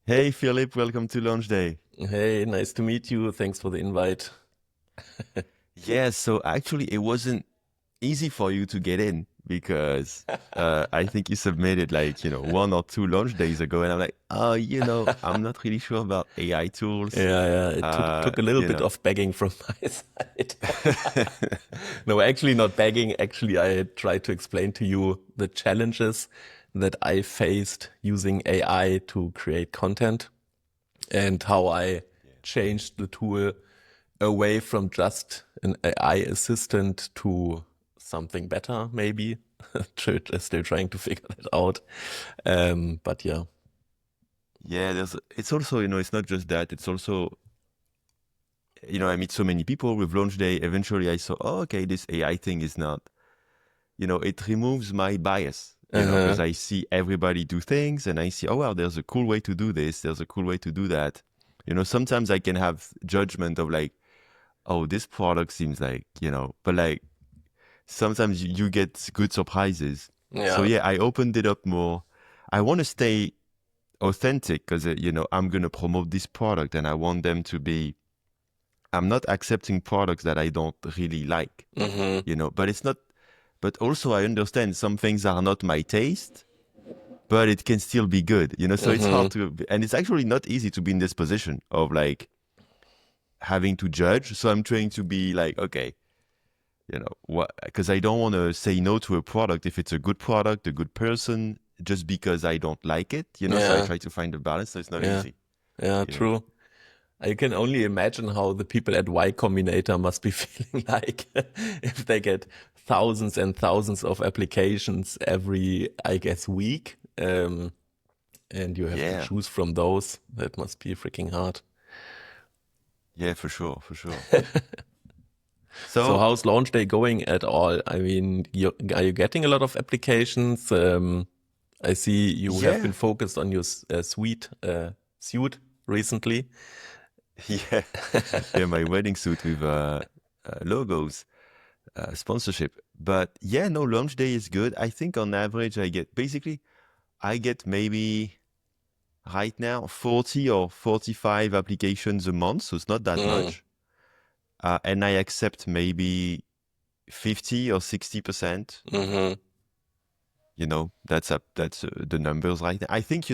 Hey Philip, welcome to Launch Day. Hey, nice to meet you. Thanks for the invite. Yeah, so actually it wasn't easy for you to get in because I think you submitted like, 1 or 2 launch days ago, and I'm like, oh, I'm not really sure about AI tools. Yeah, it took a little You bit know. of begging from my side. No, actually not begging. Actually, I tried to explain to you the challenges that I faced using AI to create content and how I changed the tool away from just an AI assistant to something better, maybe. Still trying to figure that out. But yeah. Yeah, it's also, it's not just that, it's also, I meet so many people with launch day. Eventually I saw, oh, okay, this AI thing is not, it removes my bias, because Uh-huh. I see everybody do things and I see, oh, wow, there's a cool way to do this. There's a cool way to do that. Sometimes I can have judgment of like, oh, this product seems like, but like sometimes you get good surprises. So Yeah. yeah, I opened it up more. I want to stay authentic because, I'm going to promote this product and I want them to be, I'm not accepting products that I don't really like, Hmm. but it's not, but also I understand some things are not my taste, but it can still be good, so it's hard Hmm. to, and it's actually not easy to be in this position of like having to judge. So I'm trying to be like, okay, what, because I don't want to say no to a product if it's a good product, a good person, just because I don't like it, so I Yeah. try to find a balance. So it's not Yeah. easy, Yeah. you know. True. I can only imagine how the people at Y Combinator must be feeling like if they get thousands and thousands of applications every, I guess, week. And you have to Yeah, choose from those. That must be freaking hard. yeah, for sure, for sure. So So how's launch day going at all? I mean, are you getting a lot of applications? I see you have yeah, been focused on your suit recently. yeah, yeah, my wedding suit with logos, sponsorship. But yeah, no, launch day is good. I think on average, I get maybe right now 40 or 45 applications a month. So it's not that Mm, much. And I accept maybe 50 or 60%. hmm. That's the numbers right now. I think,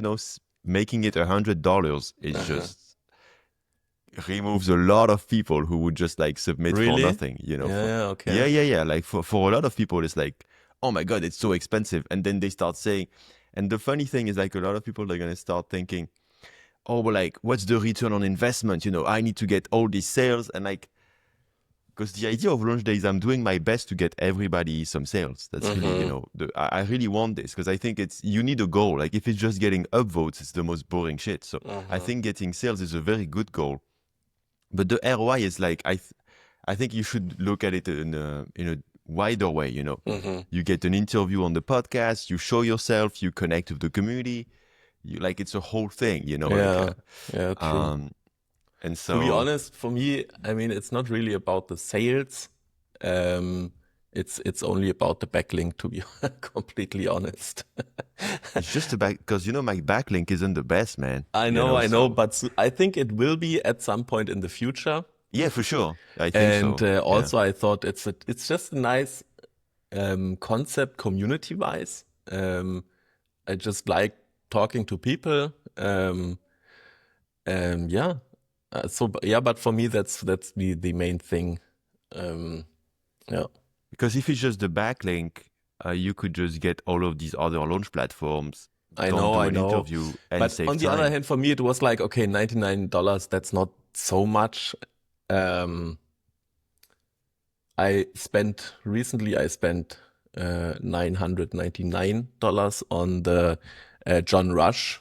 making it $100 is Uh-huh. just removes a lot of people who would just like submit for Really? nothing, Yeah, for yeah, yeah, okay. yeah, yeah. Like for a lot of people, it's like, oh my God, it's so expensive. And then they start saying, and the funny thing is like a lot of people are gonna start thinking, oh, well, like, what's the return on investment? I need to get all these sales. And like, because the idea of launch day is I'm doing my best to get everybody some sales. That's really, Hmm. I really want this because I think you need a goal. Like if it's just getting upvotes, it's the most boring shit. So I Hmm. think getting sales is a very good goal. But the ROI is like I think you should look at it in a wider way. Hmm. You get an interview on the podcast, you show yourself, you connect with the community. You like it's a whole thing. Like Yeah, yeah, true. um, and To be so honest, for me, I mean, it's not really about the sales. Um, it's only about the backlink, to be completely honest. it's just about because my backlink isn't the best, man. I know, So but I think it will be at some point in the future. yeah, for sure, I think And so. Yeah, also, I thought it's just a nice concept community wise. I just like talking to people. Yeah. Yeah, but for me, that's the main thing. Um, yeah. because if it's just the backlink, you could just get all of these other launch platforms, don't do I an know. interview, and But save on the other time. hand, for me, it was like, okay, $99, that's not so much. Um, I spent $999 on the John Rush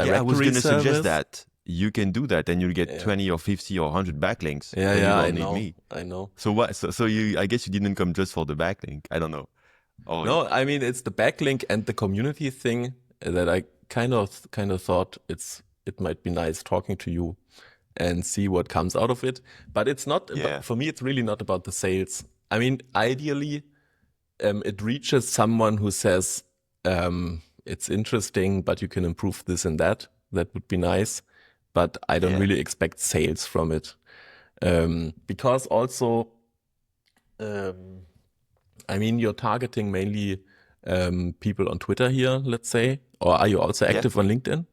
Yeah, I was directory gonna suggest service. that you can do that, and you'll get Yeah. 20 or 50 or 100 backlinks. Yeah, Then you yeah, I don't need know. me. I know. So what? So I guess you didn't come just for the backlink. I don't know. Oh, No, I mean it's the backlink and the community thing that I kind of thought it might be nice talking to you and see what comes out of it. But it's not yeah, about, for me. It's really not about the sales. I mean, ideally, it reaches someone who says it's interesting, but you can improve this and that. that would be nice, but I don't Yeah. really expect sales from it. Because also, I mean, you're targeting mainly people on Twitter here, let's say, or are you also Yeah. active on LinkedIn?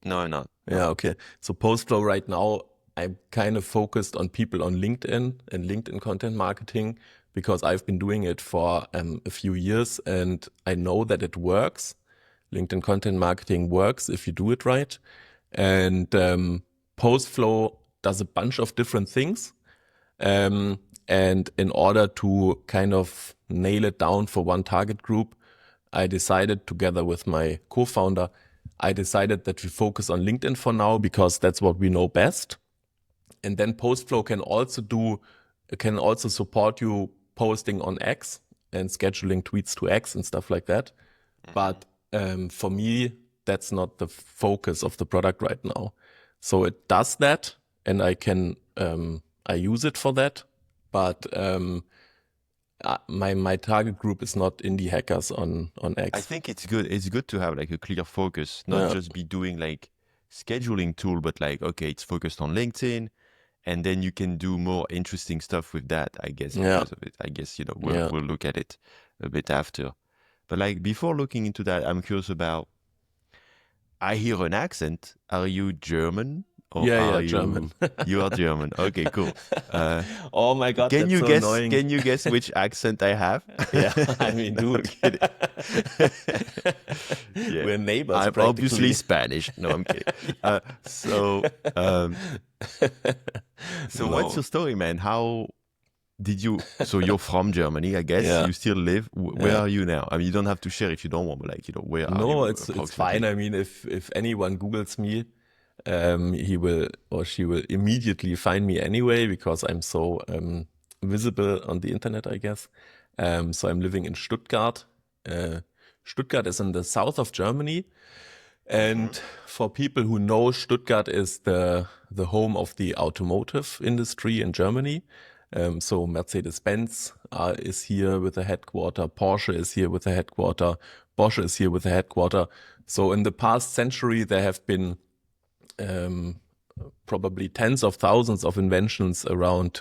No, no, no. Yeah, okay. So PostFlow right now, I'm kind of focused on people on LinkedIn and LinkedIn content marketing because I've been doing it for a few years and I know that it works. LinkedIn content marketing works if you do it right. And PostFlow does a bunch of different things. And in order to kind of nail it down for one target group, I decided together with my co-founder, I decided that we focus on LinkedIn for now because that's what we know best. And then PostFlow can also support you posting on X and scheduling tweets to X and stuff like that. But for me, that's not the focus of the product right now. So it does that, and I use it for that. But my target group is not indie hackers on I X. think it's good. It's good to have like a clear focus, not Yeah. just be doing like scheduling tool, but like, okay, it's focused on LinkedIn, and then you can do more interesting stuff with that, I guess, Yeah. because of it. I guess, Yeah. we'll look at it a bit after. But like before looking into that, I'm curious about, I hear an accent. Are you German or Yeah, are German. you are German? Okay, cool. Oh my God, Can that's you so guess? annoying. Can you guess which accent I have? Yeah, I mean, I'm dude. kidding. Yeah, We're neighbors I'm obviously practically. Spanish. No, I'm kidding. Yeah. Um, so what's No. your story, man? How did you? So you're from Germany, I guess. Yeah. You still live. Where Yeah. are you now? I mean, you don't have to share if you don't want, but like, where are No, you it's fine. approximately? I mean, if anyone Googles me, he will or she will immediately find me anyway because I'm so visible on the internet, I guess. So I'm living in Stuttgart. Stuttgart is in the south of Germany. Hmm. And for people who know, Stuttgart is the home of the automotive industry in Germany. So Mercedes-Benz is here with a headquarter, Porsche is here with a headquarter, Bosch is here with a headquarter. So in the past century, there have been probably tens of thousands of inventions around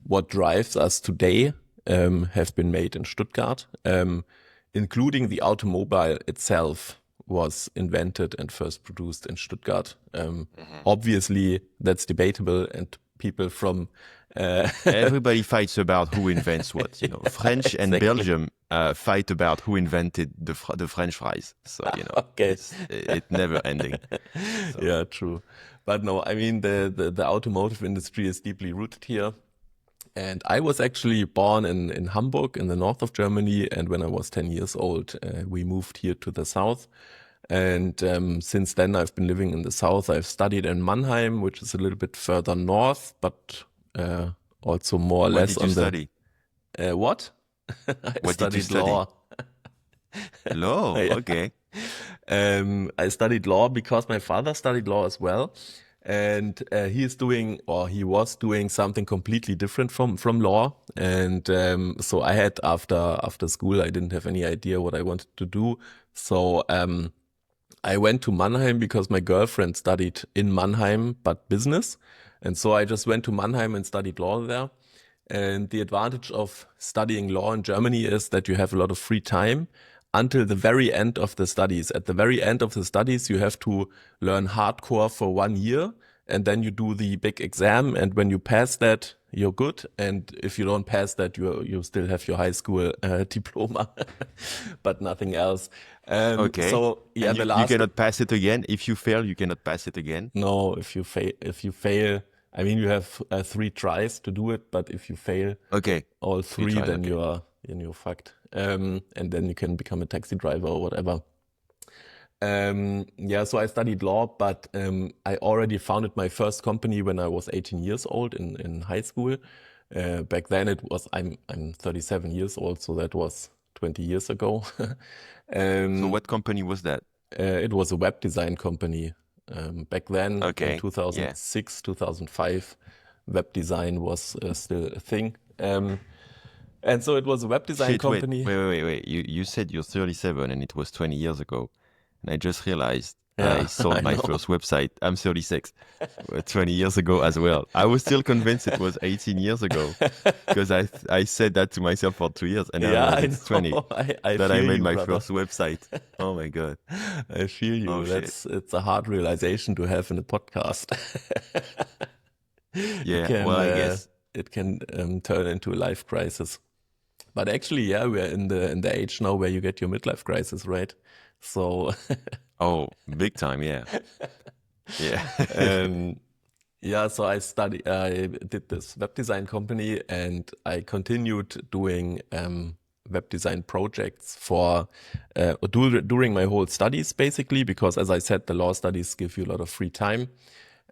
what drives us today have been made in Stuttgart, including the automobile itself was invented and first produced in Stuttgart. Obviously, that's debatable, and people from Everybody fights about who invents what. French and exactly. Belgium fight about who invented the French fries. So Okay. it never ending. So Yeah, true. But no, I mean the automotive industry is deeply rooted here. And I was actually born in Hamburg in the north of Germany. And when I was 10 years old, we moved here to the south. And since then, I've been living in the south. I've studied in Mannheim, which is a little bit further north, but also more or what less did you on the study? what? I What did you studied study? law. Law. Yeah. Okay. I studied law because my father studied law as well. And he was doing something completely different from law. And so I had after school, I didn't have any idea what I wanted to do. So I went to Mannheim because my girlfriend studied in Mannheim, but business. And so I just went to Mannheim and studied law there. And the advantage of studying law in Germany is that you have a lot of free time until the very end of the studies. At the very end of the studies, you have to learn hardcore for 1 year, and then you do the big exam. And when you pass that, you're good. And if you don't pass that, you still have your high school diploma, but nothing else. Okay. So yeah, And the you last cannot pass it again. If you fail, you cannot pass it again. no, if you fail, I mean you have 3 tries to do it, but if you fail Okay. all Three three, tries. then Okay. you're fucked. And then you can become a taxi driver or whatever. Yeah, so I studied law, but I already founded my first company when I was 18 years old in high school. Back then I'm 37 years old, so that was 20 years ago. So um, what company was that? it was a web design company. Back then in Okay. Yeah. 2006, 2005, web design was still a thing. And so it was a web design Shit. Wait. company. Wait. Wait. Wait. Wait. You said you're 37 and it was 20 years ago. and I just realized I Yeah, sold I my know. first website. I'm 36, 20 years ago as well. I was still convinced it was 18 years ago because I said that to myself for 2 years, and I Yeah, realized I it's 20 know. I that I feel made you, my brother. first website. Oh my God. I feel Oh you. shit. It's a hard realization to have in a podcast. It Yeah. Well, can I guess. turn into a life crisis. But actually, yeah, we're in the age now where you get your midlife crisis, right? So, Oh, big time. Yeah. Yeah. um, yeah, so I did this web design company, and I continued doing web design projects for during my whole studies, basically, because as I said, the law studies give you a lot of free time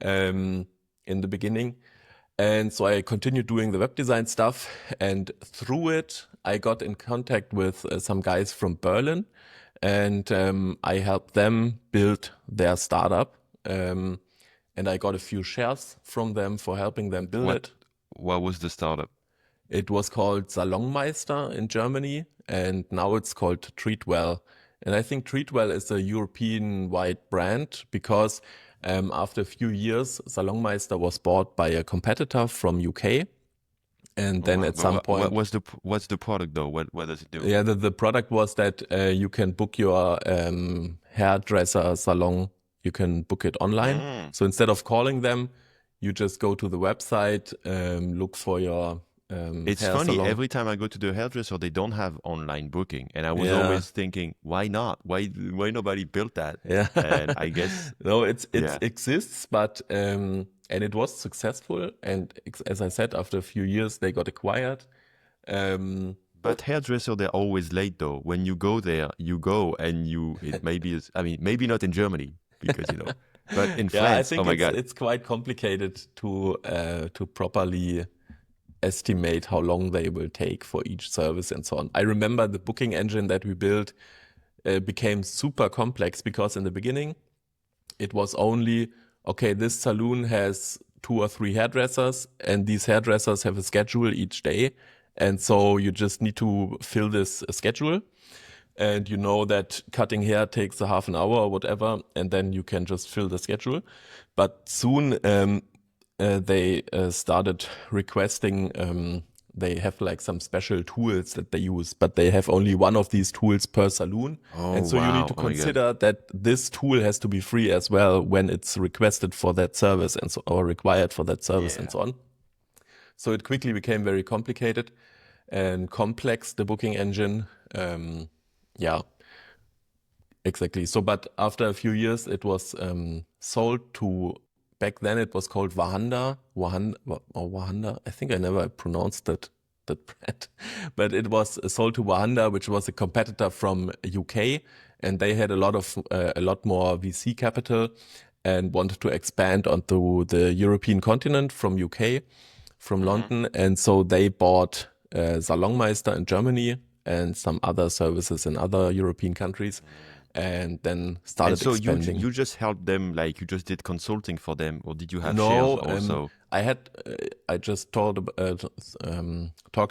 um, in the beginning. And so I continued doing the web design stuff, and through it, I got in contact with some guys from Berlin, and I helped them build their startup. Um, and I got a few shares from them for helping them build what it. what was the startup? It was called Salonmeister in Germany, and now it's called Treatwell. And I think Treatwell is a European-wide brand because after a few years, Salonmeister was bought by a competitor from UK. And Oh then wow. at But some what point, what's the product though? What does it do? yeah, the product was that you can book your hairdresser salon, you can book it online. Mm. So instead of calling them, you just go to the website, look for your It's hair funny, salon. every time I go to the hairdresser, they don't have online booking. And I was Yeah, always thinking, why not? Why nobody built that? yeah. And I guess, No, it yeah. exists, but and it was successful. And as I said, after a few years, they got acquired. Um, But hairdresser, they're always late though. When you go there, you go and it maybe is, I mean, maybe not in Germany because, but in yeah, I France, oh think my God. it's quite complicated to properly estimate how long they will take for each service and so on. I remember the booking engine that we built became super complex because in the beginning it was only, okay, this saloon has 2 or 3 hairdressers, and these hairdressers have a schedule each day. And so you just need to fill this schedule. And you know that cutting hair takes a half an hour or whatever, and then you can just fill the schedule. But soon they started requesting they have like some special tools that they use, but they have only one of these tools per saloon. Oh, And so you need wow. to Oh my God. consider that this tool has to be free as well when it's requested for that service and so, or required for that service and Yeah. so on. So it quickly became very complicated and complex, the booking engine. Yeah, exactly. So, but after a few years, it was sold to, back then it was called Wahanda. I think I never pronounced that brand, but it was sold to Wahanda, which was a competitor from UK, and they had a lot more VC capital and wanted to expand onto the European continent from UK, from Hmm. London, and so they bought Salonmeister in Germany and some other services in other European countries, and then And started so expanding. you just helped them, like you just did consulting for them, or did you have shares No, also? I just talked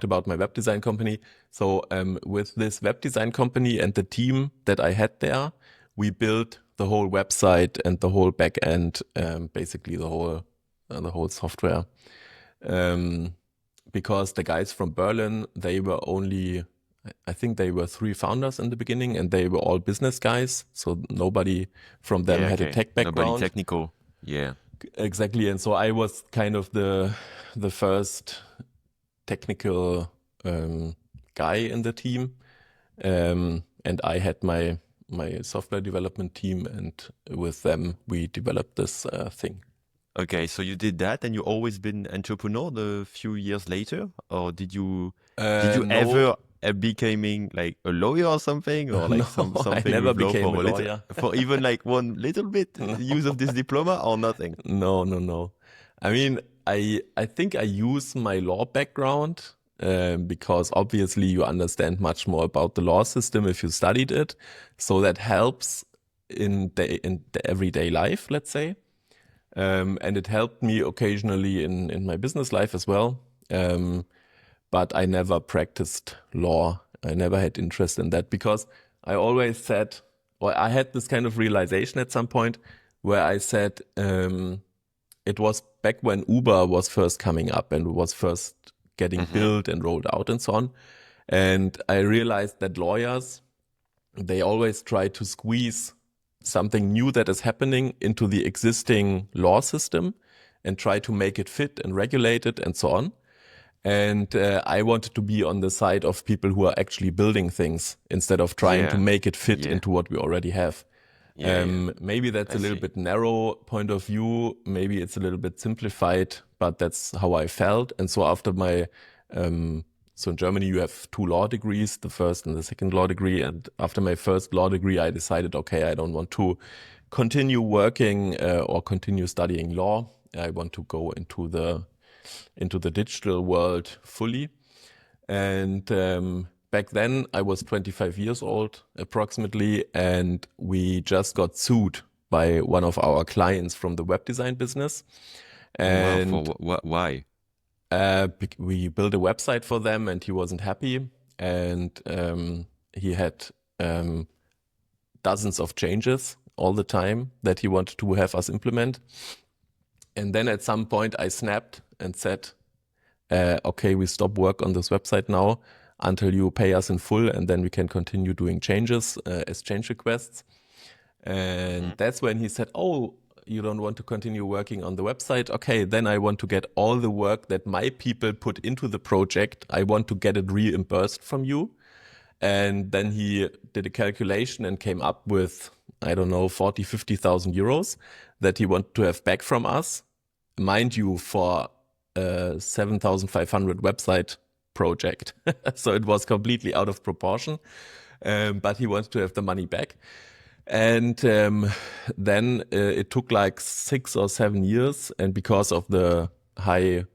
about my web design company. So with this web design company and the team that I had there, we built the whole website and the whole back end, basically the whole software. Um, because the guys from Berlin, they were only, I think they were 3 founders in the beginning, and they were all business guys. So nobody from them Yeah, had a okay. tech Nobody background. technical. Yeah. Exactly. And so I was kind of the first technical guy in the team. And I had my software development team, and with them we developed this thing. Okay, so you did that and you always been entrepreneur the few years later? Or did you No, ever becoming like a lawyer or something? Or like no, I something never with law became a for a little lawyer. for even like one little bit use of this diploma or nothing? No, no, no. I mean, I think I use my law background because obviously you understand much more about the law system if you studied it. So that helps in the everyday life, let's say. And it helped me occasionally in my business life as well. Um, but I never practiced law. I never had interest in that because I always said or I had this kind of realization at some point where I said, it was back when Uber was first coming up and was first getting built and rolled out and so on. And I realized that lawyers, they always try to squeeze something new that is happening into the existing law system and try to make it fit and regulate it and so on. And I wanted to be on the side of people who are actually building things instead of trying to make it fit into what we already have. Maybe that's a little bit narrow point of view. Maybe it's a little bit simplified, but that's how I felt. And so after my, so in Germany, you have 2 law degrees, the first and the second law degree. And after my first law degree, I decided, okay, I don't want to continue working or continue studying law. I want to go into the digital world fully. And back then I was 25 years old approximately, and we just got sued by one of our clients from the web design business. And why? We built a website for them and he wasn't happy, and he had dozens of changes all the time that he wanted to have us implement. And then at some point I snapped and said, okay, we stop work on this website now until you pay us in full, and then we can continue doing changes as change requests. And that's when he said, oh, you don't want to continue working on the website? Okay, then I want to get all the work that my people put into the project. I want to get it reimbursed from you. And then he did a calculation and came up with, I don't know, 40, 50,000 euros that he wanted to have back from us. Mind you, for a 7,500 website project. So it was completely out of proportion, but he wanted to have the money back. And then it took like 6 or 7 years. And because of the high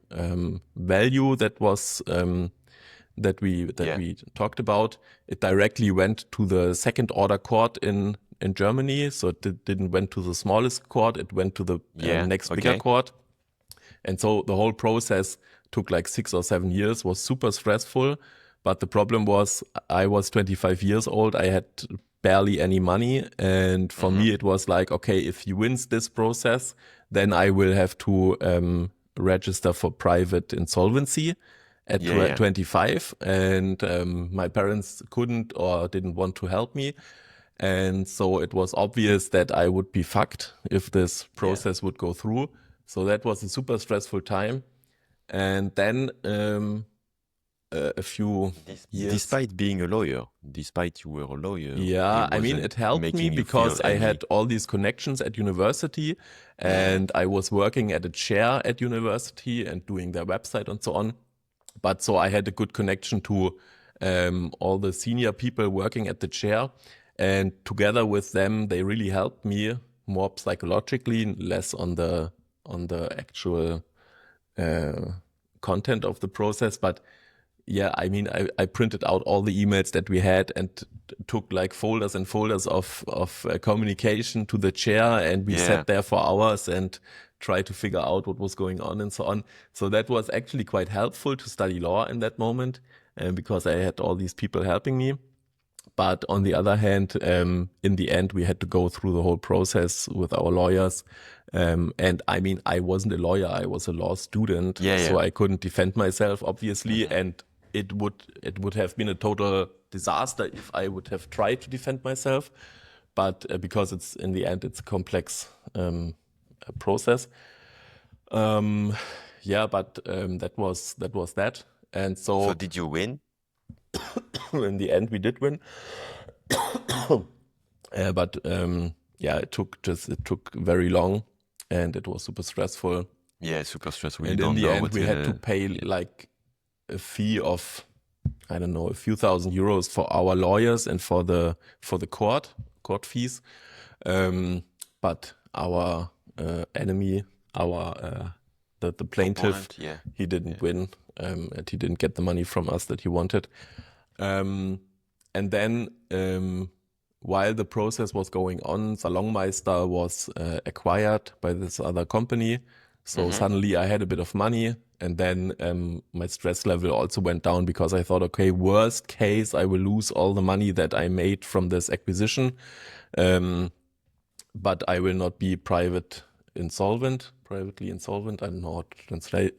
value that was that we talked about, it directly went to the second order court in Germany. So it didn't went to the smallest court. It went to the next bigger court. And so the whole process took like 6 or 7 years, was super stressful. But the problem was I was 25 years old. I had barely any money. And for me, it was like, okay, if he wins this process, then I will have to register for private insolvency at 25. And my parents couldn't or didn't want to help me. And so it was obvious that I would be fucked if this process would go through. So that was a super stressful time. And then a few years. Despite being a lawyer, despite you were a lawyer. Yeah, I mean, it helped me because I had all these connections at university, and I was working at a chair at university and doing their website and so on. But so I had a good connection to all the senior people working at the chair. And together with them, they really helped me more psychologically, less on the actual content of the process. But yeah, I mean, I printed out all the emails that we had and took like folders and folders of communication to the chair, and we sat there for hours and tried to figure out what was going on and so on. So that was actually quite helpful to study law in that moment, because I had all these people helping me. But on the other hand, in the end, we had to go through the whole process with our lawyers. And I mean, I wasn't a lawyer, I was a law student, so I couldn't defend myself, obviously. And it would have been a total disaster if I would have tried to defend myself. But because it's in the end, it's a complex process. But that was that. And so did you win? In the end, we did win. It took very long, and it was super stressful. Yeah, super stressful. And in the end, we had to pay like a fee of, I don't know, a few thousand euros for our lawyers and for the court fees. But our enemy, the plaintiff, he didn't win, and he didn't get the money from us that he wanted. And then while the process was going on, Salonmeister was acquired by this other company. So suddenly I had a bit of money, And then my stress level also went down because I thought, okay, worst case, I will lose all the money that I made from this acquisition, um, but I will not be privately insolvent. I don't know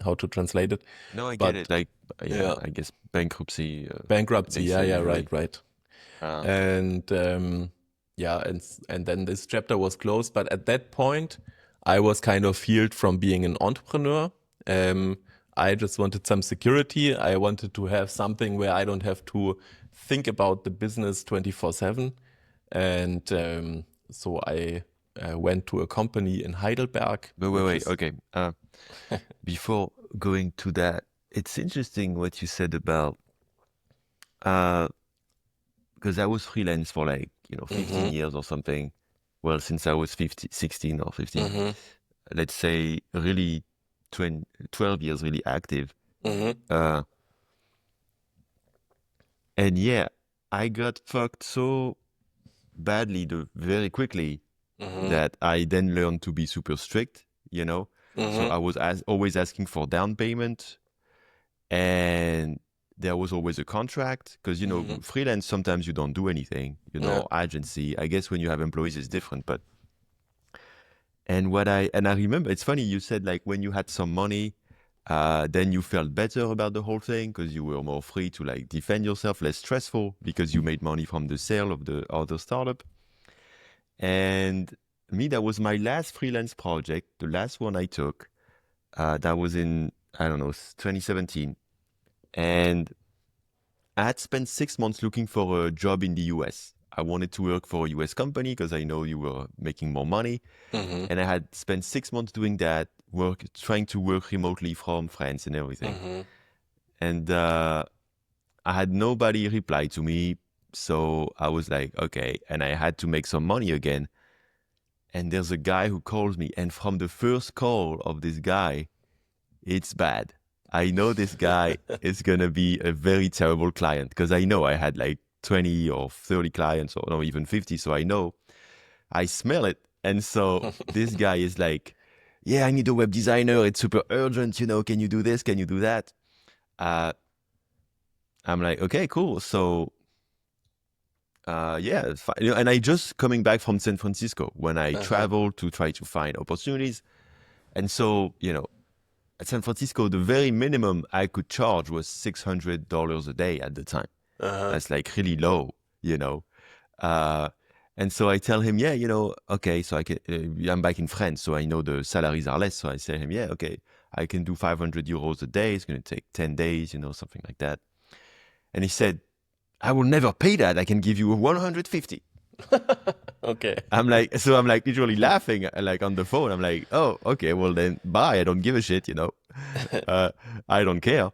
how to translate it, No, I get but it. Like, yeah, yeah, I guess bankruptcy, bankruptcy. they Yeah, say yeah, usually. right. Uh, And yeah, and then this chapter was closed. But at that point, I was kind of healed from being an entrepreneur. Um, I just wanted some security. I wanted to have something where I don't have to think about the business 24/7. And so I went to a company in Heidelberg, but which wait, is okay. Before going to that, it's interesting what you said about, uh, because I was freelance for like, 15 hmm, years or something. Well, since I was 16 or 15, hmm, let's say really 20, 12 years really active. hmm, Uh, and yeah, I got fucked so badly very quickly hmm, that I then learned to be super strict, you know? So hmm, I was always asking for down payment, and there was always a contract because, hmm, freelance, sometimes you don't do anything, yeah, agency. I guess when you have employees, it's different. And I remember, it's funny, you said like when you had some money, then you felt better about the whole thing because you were more free to like defend yourself, less stressful because you made money from the sale of the other startup. And me, that was my last freelance project, the last one I took. That was in, I don't know, 2017. And I had spent 6 months looking for a job in the US. I wanted to work for a US company because I know you were making more money. hmm, And I had spent 6 months doing that, trying to work remotely from France and everything. hmm. And I had nobody reply to me. So I was like, okay. And I had to make some money again. And there's a guy who calls me. And from the first call of this guy, it's bad. I know this guy is going to be a very terrible client because I know I had like 20 or 30 clients or no, even 50. So I know I smell it. And so this guy is like, yeah, I need a web designer. It's super urgent. Can you do this? Can you do that? Uh, I'm like, okay, cool. So, yeah, it's fine. And I just coming back from San Francisco when I Uh-huh. traveled to try to find opportunities. And so, at San Francisco, the very minimum I could charge was $600 a day at the time. Uh-huh. That's like really low, you know. Uh, and so I tell him, yeah, okay, so I'm back in France, so I know the salaries are less. So I say to him, yeah, okay, I can do 500 euros a day. It's going to take 10 days, something like that. And he said, I will never pay that. I can give you 150. Okay. I'm like literally laughing like on the phone. I'm like, oh, okay, well then bye. I don't give a shit, uh, I don't care.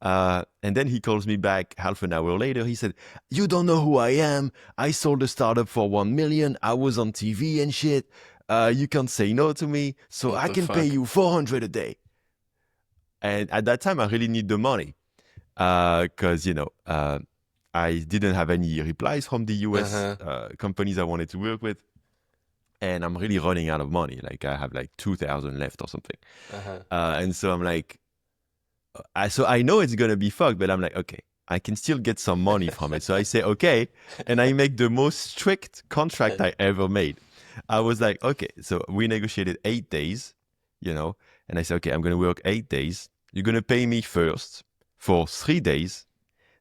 And then he calls me back half an hour later. He said, you don't know who I am. I sold a startup for 1 million. I was on TV and shit. You can't say no to me. So What I the can pay fuck? you 400 a day. And at that time, I really need the money because, I didn't have any replies from the US Uh-huh. companies I wanted to work with. And I'm really running out of money. Like I have like 2,000 left or something. Uh-huh. And so I'm like, so I know it's gonna be fucked, but I'm like, okay, I can still get some money from it. So I say, okay, and I make the most strict contract I ever made. I was like, okay, so we negotiated 8 days, and I said, okay, I'm gonna work 8 days. You're gonna pay me first for 3 days.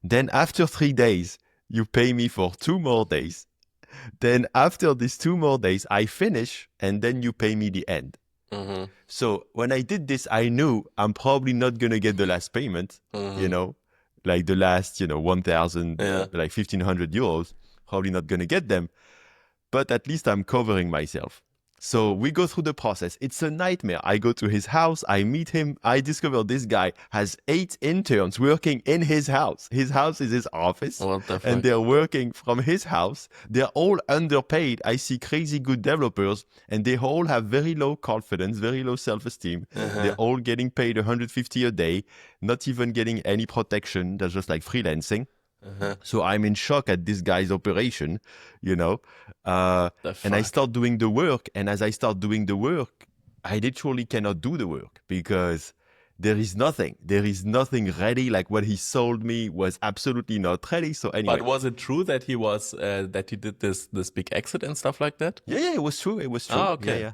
Then after 3 days, you pay me for 2 more days. Then after these 2 more days, I finish, and then you pay me the end. Mm-hmm. So when I did this, I knew I'm probably not gonna get the last payment, you Mm-hmm. know, like the last, 1,000, Yeah. like 1,500 euros, probably not gonna get them, but at least I'm covering myself. So we go through the process. It's a nightmare. I go to his house. I meet him. I discover this guy has 8 interns working in his house. His house is his office, What the and fuck? they're working from his house. They're all underpaid. I see crazy good developers, and they all have very low confidence, very low self-esteem. They're Uh-huh. all getting paid 150 a day, not even getting any protection. That's just like freelancing. Uh-huh. So I'm in shock at this guy's operation, you know. Uh, The and I fuck? start doing the work. And as I start doing the work, I literally cannot do the work because there is nothing. There is nothing ready. Like what he sold me was absolutely not ready. So anyway. But was it true that he was that he did this big exit and stuff like that? Yeah, it was true. It was true. Ah, okay. Yeah.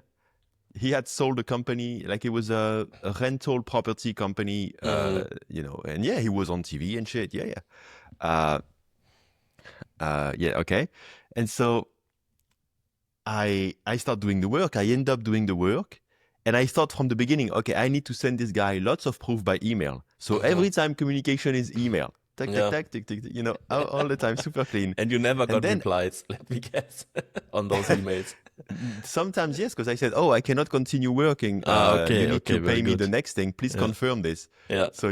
He had sold a company, like it was a rental property company, and yeah, he was on TV and shit. Yeah. Okay. And so I start doing the work. I end up doing the work. And I thought from the beginning, okay, I need to send this guy lots of proof by email. So every time communication is email. Tac, all the time, super clean. And you never got replies, let me guess, on those emails. Sometimes, yes, because I said, I cannot continue working. You need to pay me the next thing. Please confirm this. Yeah. So,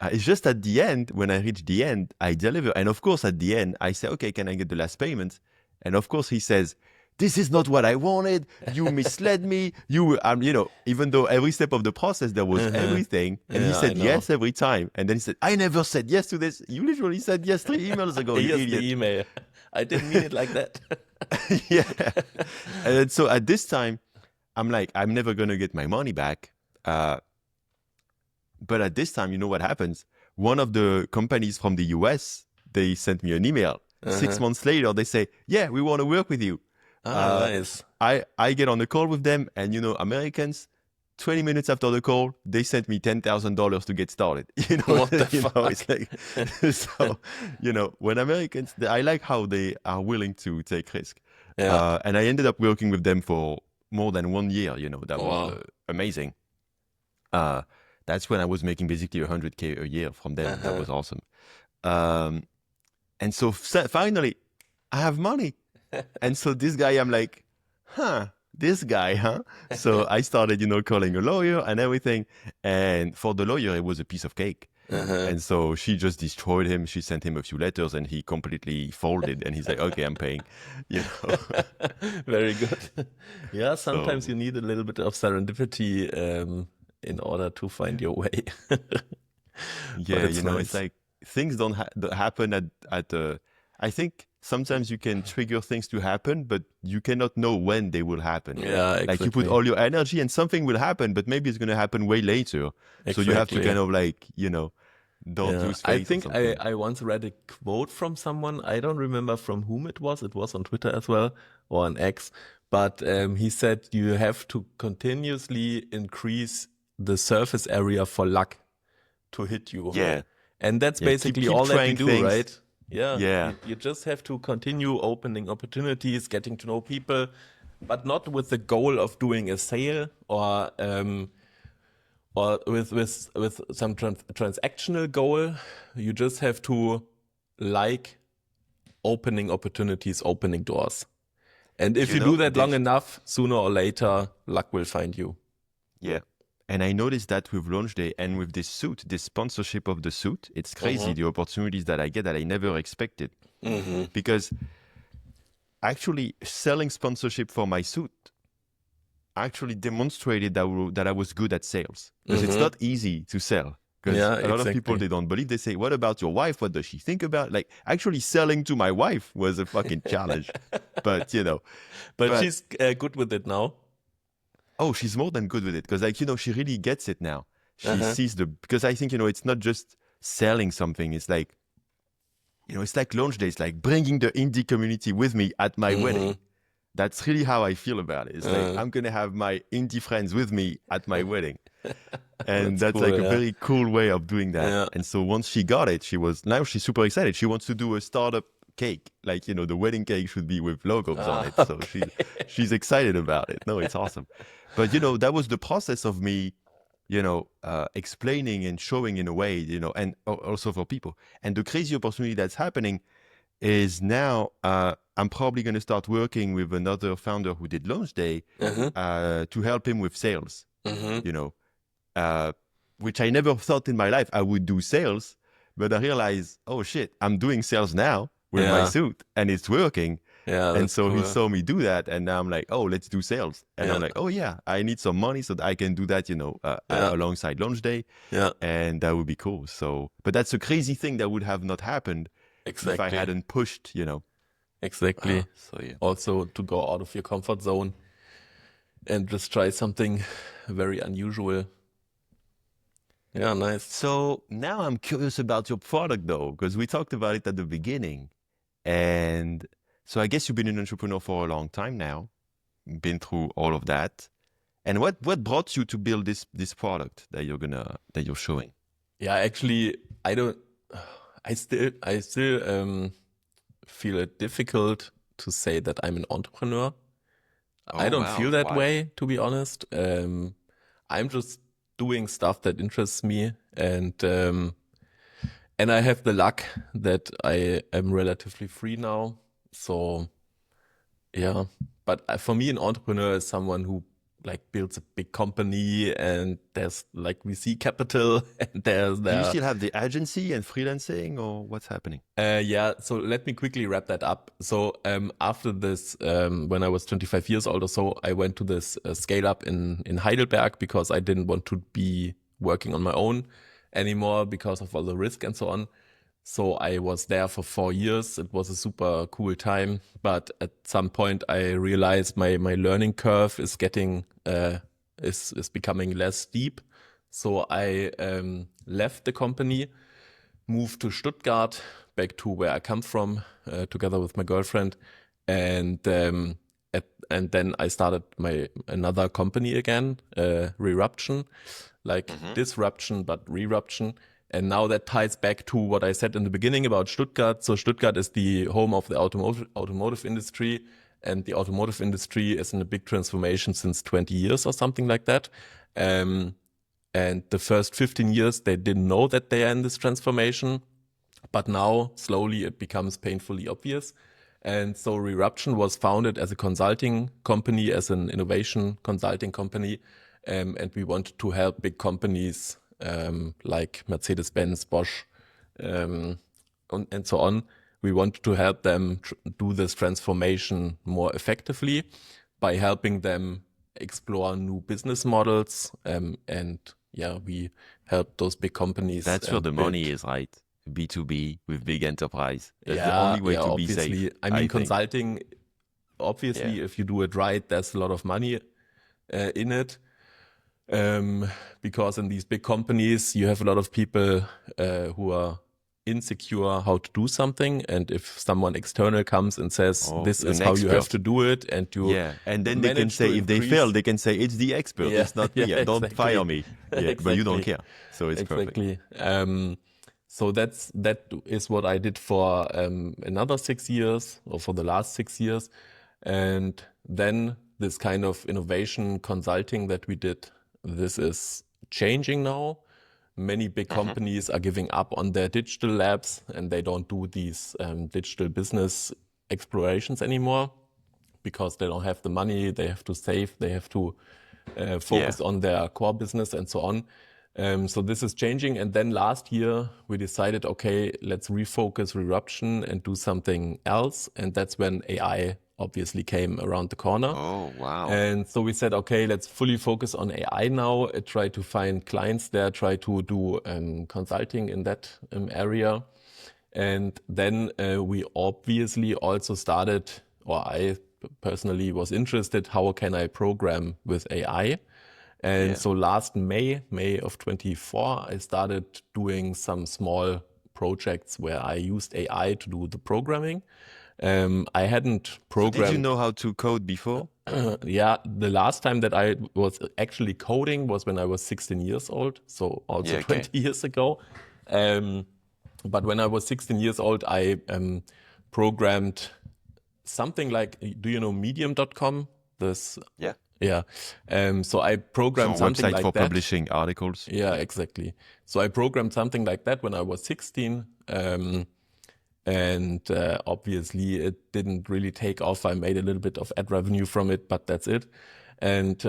it's just at the end, when I reach the end, I deliver. And of course, at the end, I say, okay, can I get the last payment? And of course, he says, this is not what I wanted. You misled me. Even though every step of the process, there was everything. And he said yes every time. And then he said, I never said yes to this. You literally said yes 3 emails ago, you idiot. The email. I didn't mean it like that. Yeah. And so at this time, I'm like, I'm never going to get my money back. But at this time, you know what happens? One of the companies from the US, they sent me an email. 6 months later, they say, yeah, we want to work with you. Nice. I get on the call with them, and Americans, 20 minutes after the call, they sent me $10,000 to get started. What the fuck? It's like, so, when Americans, I like how they are willing to take risk. Yeah. And I ended up working with them for more than 1 year. That was amazing. That's when I was making basically $100K a year from them. That was awesome. And so finally, I have money. And so this guy, I'm like, this guy, huh? So I started, calling a lawyer and everything. And for the lawyer, it was a piece of cake. And so she just destroyed him. She sent him a few letters and he completely folded. And he's like, okay, I'm paying. Very good. Yeah, sometimes you need a little bit of serendipity in order to find your way. Yeah, it's nice. It's like things don't happen at I think sometimes you can trigger things to happen, but you cannot know when they will happen. Yeah, exactly. Like you put all your energy and something will happen, but maybe it's going to happen way later. Exactly. So you have to kind of don't lose faith. I think I once read a quote from someone. I don't remember from whom it was. It was on Twitter as well, or on X. But he said you have to continuously increase the surface area for luck to hit you. Yeah. And that's basically all that you do, things. right? Yeah. Yeah. You just have to continue opening opportunities, getting to know people, but not with the goal of doing a sale or with some transactional goal. You just have to like opening opportunities, opening doors. And if you do that long enough, sooner or later, luck will find you. Yeah. And I noticed that with Launch Day and with this suit, this sponsorship of the suit, it's crazy the opportunities that I get that I never expected. Because actually selling sponsorship for my suit actually demonstrated that I was good at sales. Because it's not easy to sell. Because a lot of people, they don't believe. They say, what about your wife? What does she think about? Like, actually selling to my wife was a fucking challenge. But, But she's good with it now. Oh, she's more than good with it because, she really gets it now. She sees because I think, it's not just selling something. It's like, it's like Launch Day. It's like bringing the indie community with me at my wedding. That's really how I feel about it. It's like, I'm going to have my indie friends with me at my wedding. And that's cool, like a very cool way of doing that. Yeah. And so once she got it, now she's super excited. She wants to do a startup cake. Like, the wedding cake should be with logos on it. So she's excited about it. No, it's awesome. But, that was the process of me, explaining and showing in a way, and also for people. And the crazy opportunity that's happening is now I'm probably going to start working with another founder who did Launch Day to help him with sales, which I never thought in my life I would do sales. But I realized, oh, shit, I'm doing sales now with my suit and it's working. Yeah, and so cool. He saw me do that, and now I'm like, oh, let's do sales. And I'm like, oh yeah, I need some money so that I can do that, alongside Launch Day. Yeah, and that would be cool. So, but that's a crazy thing that would have not happened if I hadn't pushed, Exactly. Also to go out of your comfort zone and just try something very unusual. Yeah, nice. So now I'm curious about your product though, because we talked about it at the beginning. And so I guess you've been an entrepreneur for a long time now, been through all of that. And what brought you to build this product that you're showing? Yeah, actually, I don't. I still feel it difficult to say that I'm an entrepreneur. I Oh don't feel wow, that why? way, to be honest. I'm just doing stuff that interests me, and I have the luck that I am relatively free now. So yeah, but for me, an entrepreneur is someone who like builds a big company, and there's like VC capital, and there's Do you there. still have the agency and freelancing, or what's happening? Yeah, so let me quickly wrap that up. So after this, when I was 25 years old or so, I went to this scale up in Heidelberg because I didn't want to be working on my own anymore because of all the risk and so on. So I was there for 4 years. It was a super cool time, but at some point I realized my learning curve is getting is becoming less steep. So I left the company, moved to Stuttgart, back to where I come from, together with my girlfriend, and and then I started my another company again, Reruption, like Hmm. disruption but reruption. And now that ties back to what I said in the beginning about Stuttgart. So Stuttgart is the home of the automotive industry, and the automotive industry is in a big transformation since 20 years or something like that. Um, and the first 15 years, they didn't know that they are in this transformation. But now, slowly, it becomes painfully obvious. And so Reruption was founded as a consulting company, as an innovation consulting company. And we wanted to help big companies like Mercedes-Benz, Bosch, um, and so on. We wanted to help them do this transformation more effectively by helping them explore new business models. And yeah, we help those big companies That's where the money build. is, right? B2B with big enterprise. That's the Yeah, only way yeah, to be obviously. safe, I I mean, think. consulting, Yeah. obviously, if you do it right, there's a lot of money in it. Um, because in these big companies, you have a lot of people who are insecure how to do something. And if someone external comes and says, Oh, this is an how you have to expert. do it, and you Yeah. And then they can manage to say, if they fail, increase. they can say, it's the expert. Yeah, It's not yeah, me. Don't fire exactly. me. Yeah. But you don't Exactly. care. So it's perfect. Exactly. So that is what I did for another 6 years, or for the last 6 years. And then this kind of innovation consulting that we did, this is changing now. Many big Hmm. companies are giving up on their digital labs, and they don't do these digital business explorations anymore because they don't have the money, they have to save, they have to Yeah. focus on their core business and so on. So this is changing. And then last year we decided, okay, let's refocus Reruption and do something else. And that's when AI obviously came around the corner. Oh, wow. And so we said, okay, let's fully focus on AI now, try to find clients there, try to do consulting in that area. And then we obviously also started, or I personally was interested, how can I program with AI? And Yeah. so last May of 24, I started doing some small projects where I used AI to do the programming. I hadn't So did you programmed. know how to code before? Yeah, the last time that I was actually coding was when I was 16 years old, so also Yeah. Okay. 20 years ago. Um, but when I was 16 years old, I programmed something like, do you know medium.com? This, Yeah. yeah. So I So programmed a something website for like that. publishing articles. Yeah, exactly. So I programmed something like that when I was 16. And obviously it didn't really take off. I made a little bit of ad revenue from it, but that's it. And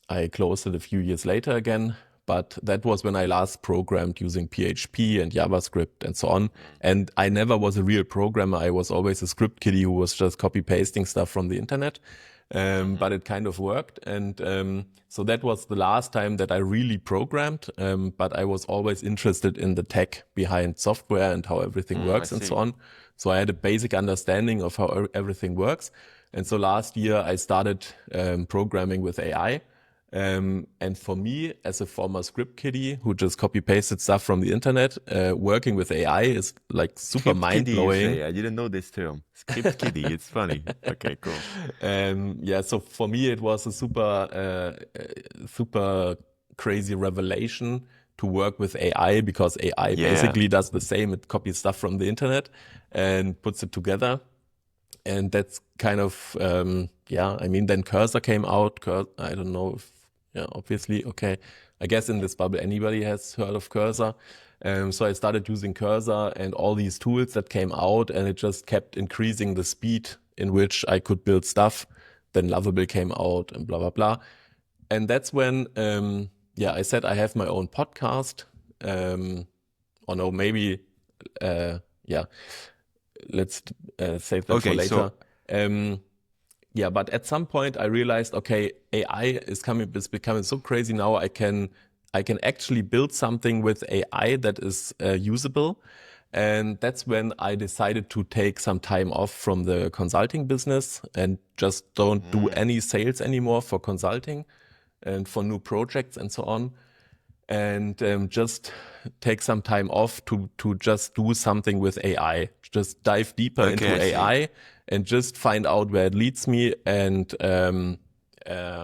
I closed it a few years later again. But that was when I last programmed using PHP and JavaScript and so on. Mm. And I never was a real programmer. I was always a script kiddie who was just copy pasting stuff from the internet. Mhm. But it kind of worked. And so that was the last time that I really programmed. But I was always interested in the tech behind software and how everything I works and so see. on. So I had a basic understanding of how everything works. And so last year I started programming with AI. And for me, as a former script kiddie who just copy pasted stuff from the internet, working with AI is like super Script mind kiddie, you blowing. say? I didn't know this term. Script kiddie. It's funny. Okay, cool. Yeah, so for me, it was a super crazy revelation to work with AI because AI Yeah. basically does the same. It copies stuff from the internet and puts it together. And that's kind of, yeah, I mean, then Cursor came out. I don't know if, yeah, obviously, okay. I guess in this bubble, anybody has heard of Cursor. So I started using Cursor and all these tools that came out, and it just kept increasing the speed in which I could build stuff. Then Lovable came out and blah, blah, blah. And that's when, yeah, I said I have my own podcast. Or no, maybe, yeah, let's save that for Okay, later. so Yeah, but at some point I realized, okay, AI is becoming so crazy now. I can actually build something with AI that is usable. And that's when I decided to take some time off from the consulting business and just don't do mm, any sales anymore for consulting and for new projects and so on. And just take some time off to just do something with AI. Just dive deeper okay, into I see. AI and just find out where it leads me. And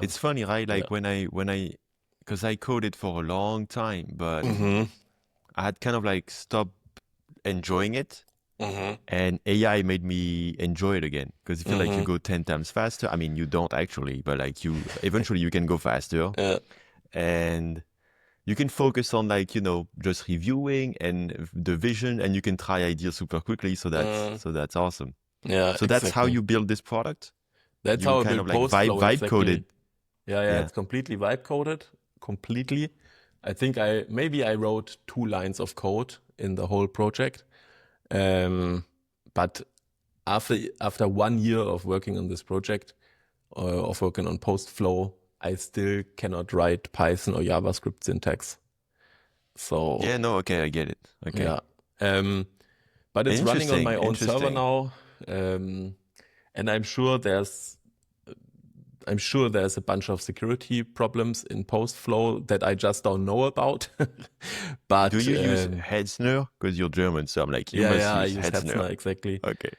It's funny, right? yeah. Like because I coded for a long time, but Hmm. I had kind of like stopped enjoying it, Hmm. and AI made me enjoy it again because you feel like you Hmm. go 10 times faster. I mean, you don't actually, but like you eventually you can go faster, Yeah. and you can focus on like, just reviewing and the vision, and you can try ideas super quickly. So that's Mm, so that's awesome. yeah, So that's how exactly. you build this product. That's You how I kind of built like vibe PostFlow vibe exactly. coded. Yeah, yeah, Yeah. it's completely vibe coded, completely. I think I wrote 2 lines of code in the whole project. Um, but after 1 year of working on this project, of working on PostFlow, I still cannot write Python or JavaScript syntax. So Yeah, no, okay, I get it. Okay. yeah, um, but it's running on my Interesting. own server Interesting. now, um, and I'm sure there's a bunch of security problems in PostFlow that I just don't know about. Do But you use Hetzner? Because you're German, so I'm like, you yeah, must yeah, I use use Hetzner. Hetzner exactly. Okay.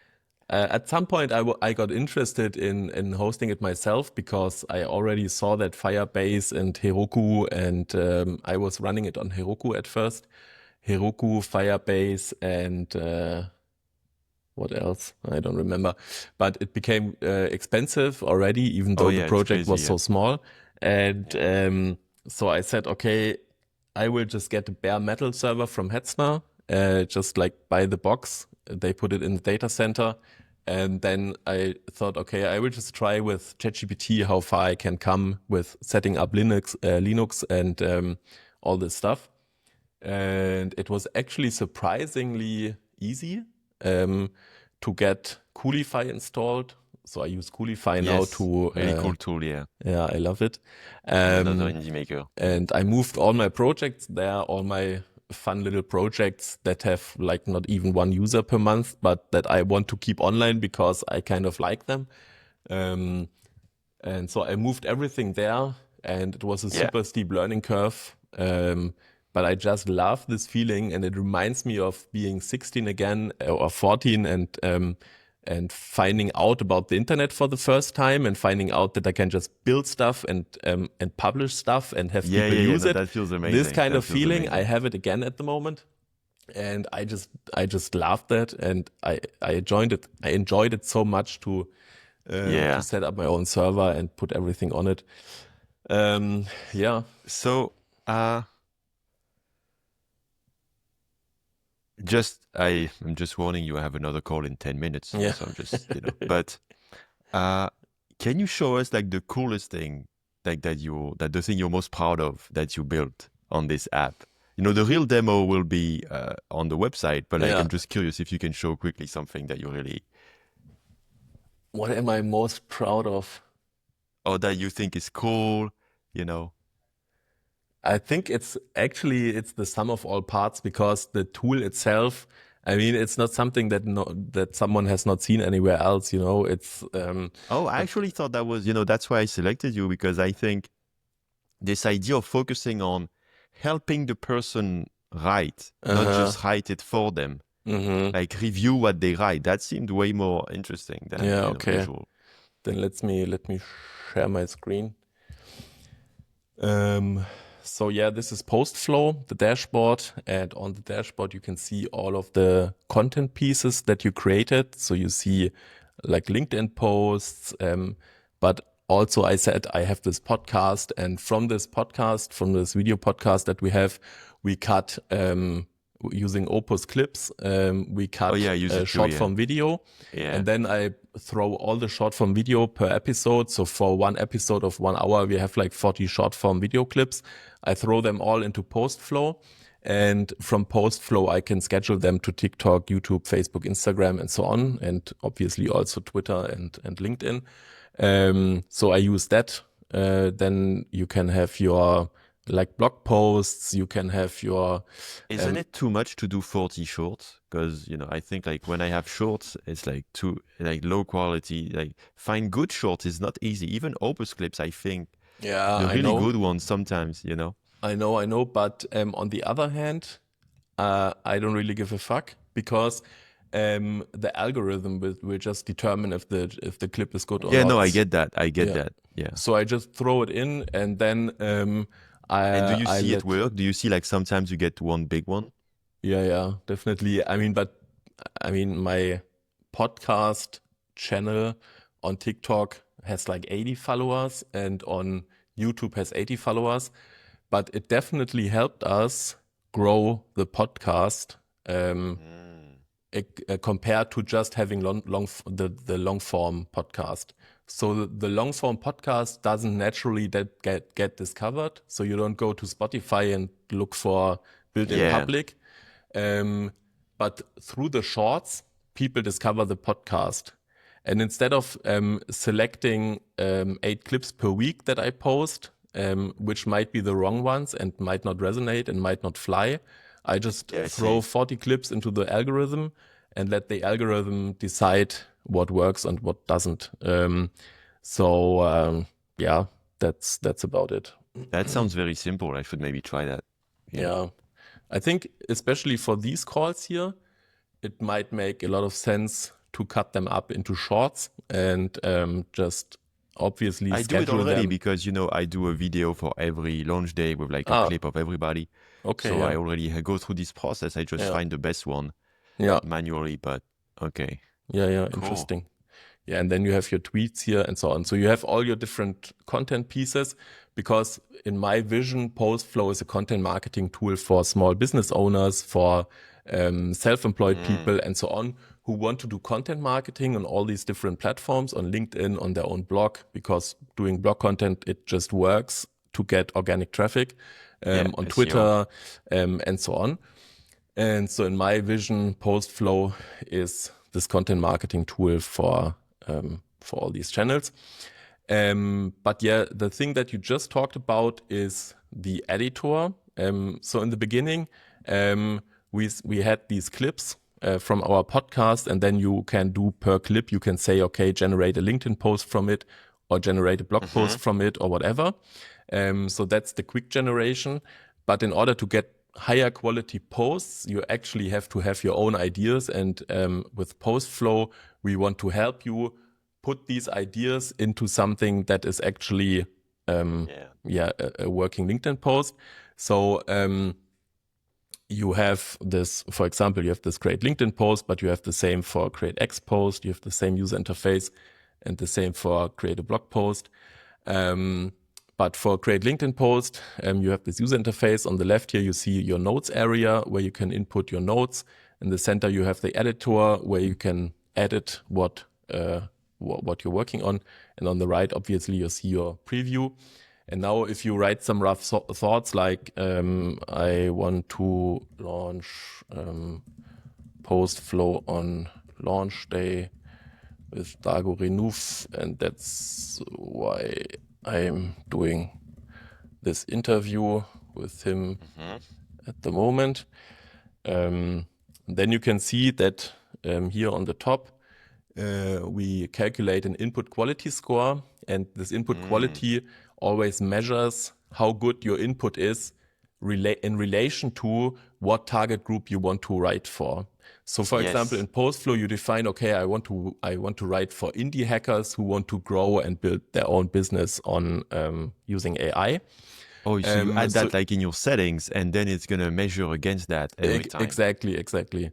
At some point, I got interested in hosting it myself because I already saw that Firebase and Heroku, and I was running it on Heroku at first. Heroku, Firebase, and what else? I don't remember. But it became expensive already, even Oh though the yeah, it's project crazy. was Yeah. so small. And Yeah. so I said, okay, I will just get a bare metal server from Hetzner, just like buy the box. They put it in the data center. And then I thought, okay, I will just try with ChatGPT how far I can come with setting up Linux and all this stuff. And it was actually surprisingly easy um, to get Coolify installed. So I use Coolify now Yes. to, Really cool tool. Yeah. yeah, I love it. Another Um, indie maker. and I moved all my projects there, all my fun little projects that have like not even one user per month, but that I want to keep online because I kind of like them. Um, and so I moved everything there, and it was a Yeah. super steep learning curve. But I just love this feeling, and it reminds me of being 16 again or 14, and finding out about the internet for the first time, and finding out that I can just build stuff and publish stuff and have Yeah, people yeah, yeah. use No, it. that feels This amazing. kind That of feels feeling, I amazing. have it again at the moment, and I just loved that, and I enjoyed it. I enjoyed it so much to Yeah. set up my own server and put everything on it. Yeah, So, I'm just warning you, I have another call in 10 minutes. yeah. So I'm just, but uh, can you show us like the coolest thing, like that the thing you're most proud of that you built on this app? The real demo will be on the website, but like Yeah. I'm just curious if you can show quickly something that you really, What am I most proud of? or that you think is cool, you know? I think it's the sum of all parts because the tool itself, I mean, it's not something that someone has not seen anywhere else, It's Oh, I but actually thought that was, that's why I selected you because I think this idea of focusing on helping the person write, not Uh-huh. just write it for them. Mm-hmm. Like review what they write. That seemed way more interesting than Yeah, okay. visual. Then let me share my screen. So yeah, this is PostFlow, the dashboard, and on the dashboard you can see all of the content pieces that you created. So you see like LinkedIn posts, but also I said I have this podcast, and from this podcast, from this video podcast that we have, we cut using Opus clips, we cut yeah, I use it too, short yeah. form video, Yeah. and then I throw all the short form video per episode. So for one episode of 1 hour, we have like 40 short form video clips. I throw them all into PostFlow. And from PostFlow, I can schedule them to TikTok, YouTube, Facebook, Instagram, and so on. And obviously also Twitter and LinkedIn. So I use that. Then you can have your like blog posts. You can have your Isn't it too much to do 40 shorts? Because, I think like when I have shorts, it's like too like low quality. Like find good shorts is not easy. Even Opus clips, I think yeah, the I really know. good ones sometimes, I know, but on the other hand, I don't really give a fuck because the algorithm will just determine if the clip is good or Yeah, not. no, I get that. I get Yeah. that. Yeah. So I just throw it in, and then And do you I see it let work? Do you see like sometimes you get one big one? yeah, definitely. I mean my podcast channel on TikTok has like 80 followers, and on YouTube has 80 followers. But it definitely helped us grow the podcast compared to just having the long form podcast. So the long form podcast doesn't naturally get discovered. So you don't go to Spotify and look for built-in Yeah. public. But through the shorts, people discover the podcast. And instead of selecting 8 clips per week that I post, which might be the wrong ones and might not resonate and might not fly, I just Yeah, I throw see. 40 clips into the algorithm and let the algorithm decide what works and what doesn't. Yeah, that's about it. That sounds very simple. I should maybe try that. Yeah. I think especially for these calls here, it might make a lot of sense to cut them up into shorts and just obviously I do it schedule already them. because, I do a video for every launch day with like a Ah, clip of everybody. okay, So I yeah. already go through this process. I just Yeah. find the best one Yeah. manually, but okay. Yeah, Cool. interesting. Yeah, and then you have your tweets here and so on. So you have all your different content pieces because in my vision, PostFlow is a content marketing tool for small business owners, for self-employed people and so on, who want to do content marketing on all these different platforms, on LinkedIn, on their own blog, because doing blog content, it just works to get organic traffic, Yeah, on SEO. Twitter, and so on. And so in my vision, PostFlow is this content marketing tool for all these channels. But yeah, the thing that you just talked about is the editor. So in the beginning, we had these clips from our podcast, and then you can do per clip, you can say, okay, generate a LinkedIn post from it, or generate a blog post from it, or whatever. So that's the quick generation. But in order to get higher quality posts, you actually have to have your own ideas. And with PostFlow, we want to help you put these ideas into something that is actually a working LinkedIn post. So you have this, for example, you have this create LinkedIn post, but you have the same for create X post, you have the same user interface, and the same for create a blog post. But for create LinkedIn post, you have this user interface. On the left here, you see your notes area where you can input your notes. In the center, you have the editor where you can edit what you're working on. And on the right, obviously, you see your preview. And now if you write some rough thoughts like I want to launch PostFlow on launch day with Dago Renouf, and that's why I'm doing this interview with him at the moment. Then you can see that here on the top, we calculate an input quality score, and this input quality always measures how good your input is in relation to what target group you want to write for. So for example, in PostFlow, you define, okay, I want to write for indie hackers who want to grow and build their own business on using AI. Oh, so you add so that like in your settings, and then it's gonna measure against that every time. Exactly.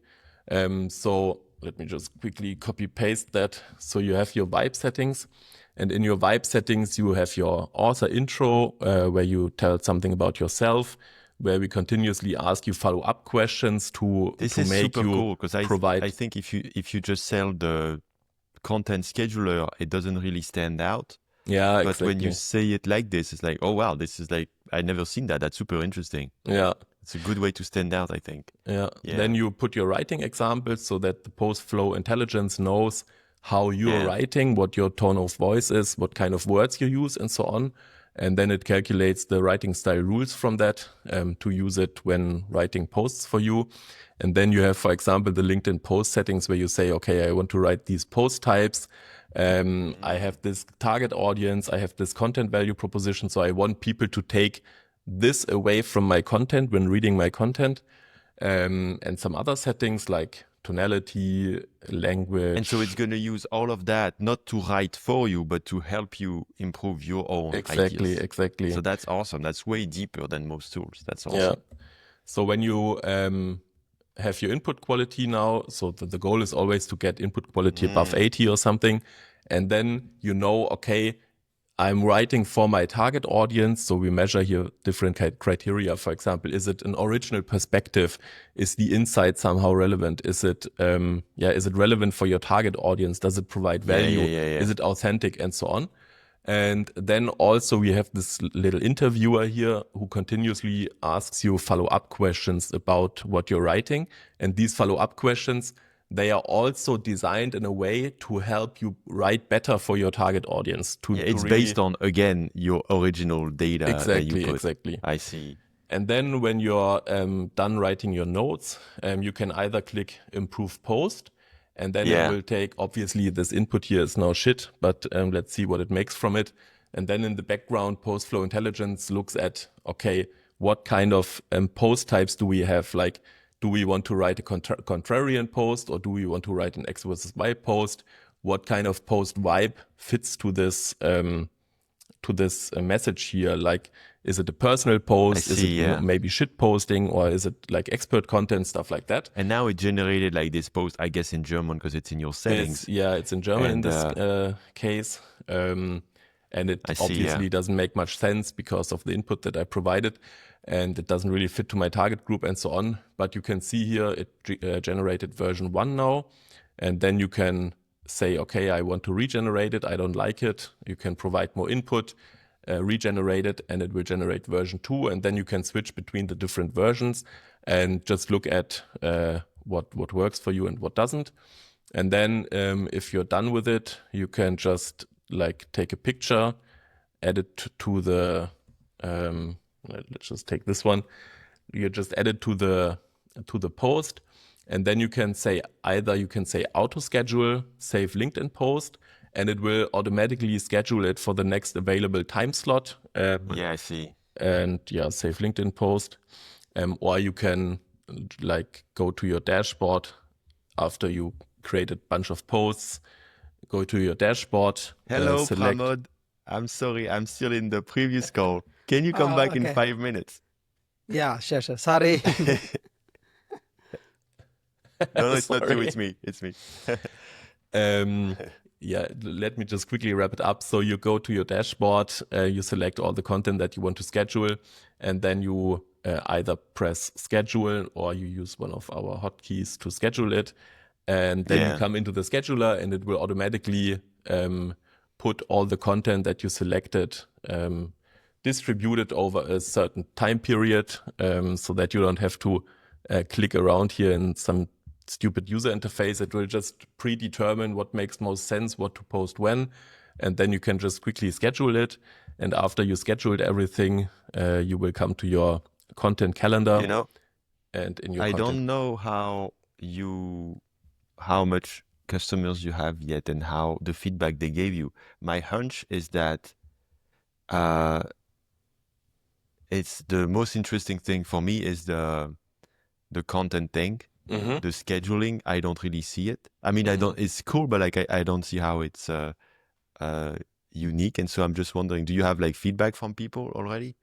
So let me just quickly copy paste that. So you have your vibe settings, and in your vibe settings, you have your author intro, where you tell something about yourself, where we continuously ask you follow-up questions to This is make super you cool because provide. I think if you just sell the content scheduler, it doesn't really stand out. Yeah, But when you exactly. say it like this, it's like, oh wow, this is like I never seen that. That's super interesting. Yeah. It's a good way to stand out, I think. Yeah. Yeah. Then you put your writing examples so that the PostFlow intelligence knows how you're Yeah. writing, what your tone of voice is, what kind of words you use, and so on. And then it calculates the writing style rules from that to use it when writing posts for you. And then you have, for example, the LinkedIn post settings where you say, okay, I want to write these post types. I have this target audience. I have this content value proposition. So I want people to take this away from my content when reading my content. And some other settings like tonality, language. And so it's going to use all of that, not to write for you, but to help you improve your own ideas. Exactly. So that's awesome. That's way deeper than most tools. That's awesome. Yeah. So when you have your input quality now, so the goal is always to get input quality above 80 or something. And then you know, okay, I'm writing for my target audience. So we measure here different criteria. For example, is it an original perspective? Is the insight somehow relevant? Is it relevant for your target audience? Does it provide value? Is it authentic, and so on? And then also we have this little interviewer here who continuously asks you follow-up questions about what you're writing. And these follow-up questions, they are also designed in a way to help you write better for your target audience. It's based on, again, your original data that you put. Exactly. I see. And then when you're done writing your notes, you can either click Improve Post, and then it will take, obviously this input here is now shit, but let's see what it makes from it. And then in the background, PostFlow Intelligence looks at, okay, what kind of post types do we have? Like, do we want to write a contrarian post, or do we want to write an X versus Y post? What kind of post vibe fits to this message here? Like, is it a personal post? Is it maybe shit posting, or is it like expert content, stuff like that? And now it generated like this post, I guess, in German because it's in your settings. It's in German in this case. And it obviously doesn't make much sense because of the input that I provided, and it doesn't really fit to my target group and so on. But you can see here it generated version 1 now, and then you can say, okay, I want to regenerate it. I don't like it. You can provide more input, regenerate it, and it will generate version 2. And then you can switch between the different versions and just look at what works for you and what doesn't. And then if you're done with it, you can just like take a picture, add it to the, let's just take this one. You just add it to the post. And then you can say auto schedule, save LinkedIn post, and it will automatically schedule it for the next available time slot. I see. And save LinkedIn post. Or you can like go to your dashboard after you create a bunch of posts. Go to your dashboard. Hello, Pramod. I'm sorry, I'm still in the previous call. Can you come back in 5 minutes? Yeah, sure. Sorry. No, it's not you, it's me. Let me just quickly wrap it up. So you go to your dashboard, you select all the content that you want to schedule, and then you either press schedule or you use one of our hotkeys to schedule it. And then you come into the scheduler, and it will automatically put all the content that you selected, distributed over a certain time period, so that you don't have to click around here in some stupid user interface. It will just predetermine what makes most sense, what to post when, and then you can just quickly schedule it. And after you scheduled everything, you will come to your content calendar. And in your I don't know how much customers you have yet and how the feedback they gave you. My hunch is that it's the most interesting thing for me is the content thing, the scheduling. I don't really see it. I mean, I don't. It's cool, but like I don't see how it's unique. And so I'm just wondering, do you have like feedback from people already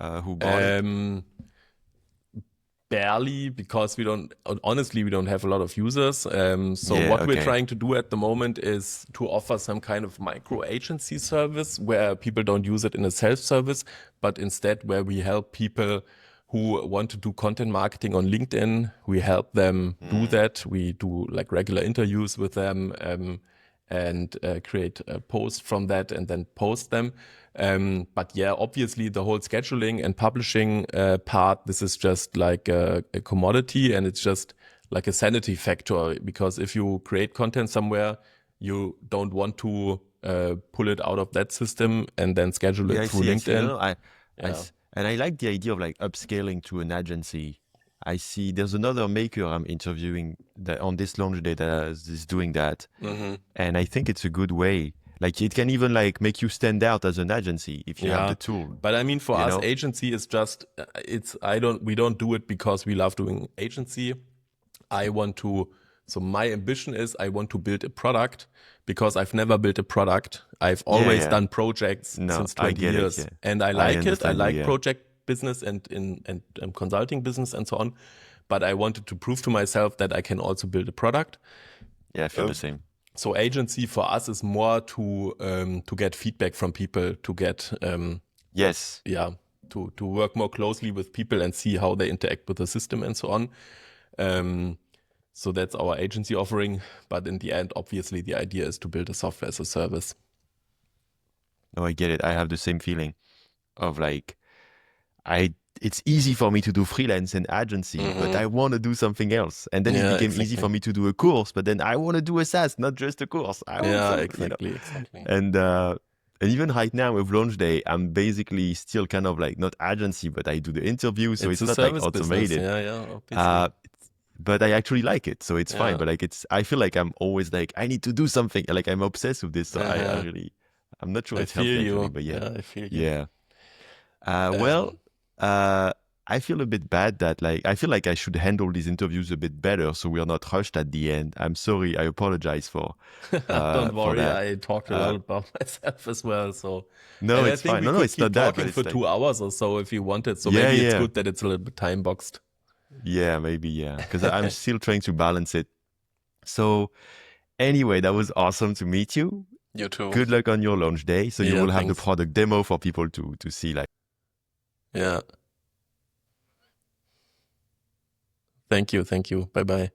who bought it? Barely, because we don't have a lot of users. So Yeah, what we're okay. trying to do at the moment is to offer some kind of micro agency service where people don't use it in a self-service, but instead where we help people who want to do content marketing on LinkedIn. We help them do that. We do like regular interviews with them, and create a post from that and then post them. But yeah, obviously the whole scheduling and publishing part, this is just like a commodity, and it's just like a sanity factor, because if you create content somewhere, you don't want to pull it out of that system and then schedule Yeah, it I through see. I see. LinkedIn. No, Yeah. and I like the idea of like upscaling to an agency. I see there's another maker I'm interviewing that on this launch day that is doing that. And I think it's a good way. Like it can even like make you stand out as an agency if you have Yeah, the tool, but I mean, for you us, know? agency is just we don't do it because we love doing agency. I want to, so my ambition is I want to build a product, because I've never built a product. I've Yeah, always yeah. done projects No, since I 20 get it. years, Yeah. and I I like it. I understand you. like Yeah. project business and consulting business and so on. But I wanted to prove to myself that I can also build a product. Yeah, I feel the same. So agency for us is more to get feedback from people, to get Yes. to work more closely with people and see how they interact with the system and so on. So that's our agency offering. But in the end, obviously, the idea is to build a software as a service. No, I get it. I have the same feeling of like, it's easy for me to do freelance and agency, but I want to do something else. And then it Yeah, became easy for exactly. me to do a course, but then I want to do a SaaS, not just a course. I want Yeah, some, exactly. And even right now with launch day, I'm basically still kind of like not agency, but I do the interview, so It's it's a not like service business. automated. Yeah, obviously. Uh, but I actually like it, so it's fine. Yeah. But like I feel like I'm always like I need to do something. Like I'm obsessed with this. So Uh-huh. I'm not sure I it's feel healthy actually, you. but yeah, Yeah, I feel you. yeah. Well, Um, I feel a bit bad that like I feel like I should handle these interviews a bit better, so we are not rushed at the end. I'm sorry. I apologize Don't for worry, that. I talked a lot about myself as well. So, No, and I it's think fine. we No, could it's keep not that, but talking it's for like 2 hours or so if you wanted. So yeah, maybe it's yeah, good that it's a little bit time boxed. yeah, maybe yeah, because I'm still trying to balance it. So anyway, that was awesome to meet you. You too. Good luck on your launch day. So you Yeah, will have the thanks. product demo for people to see. Like, Yeah. Thank you. Thank you. Bye bye.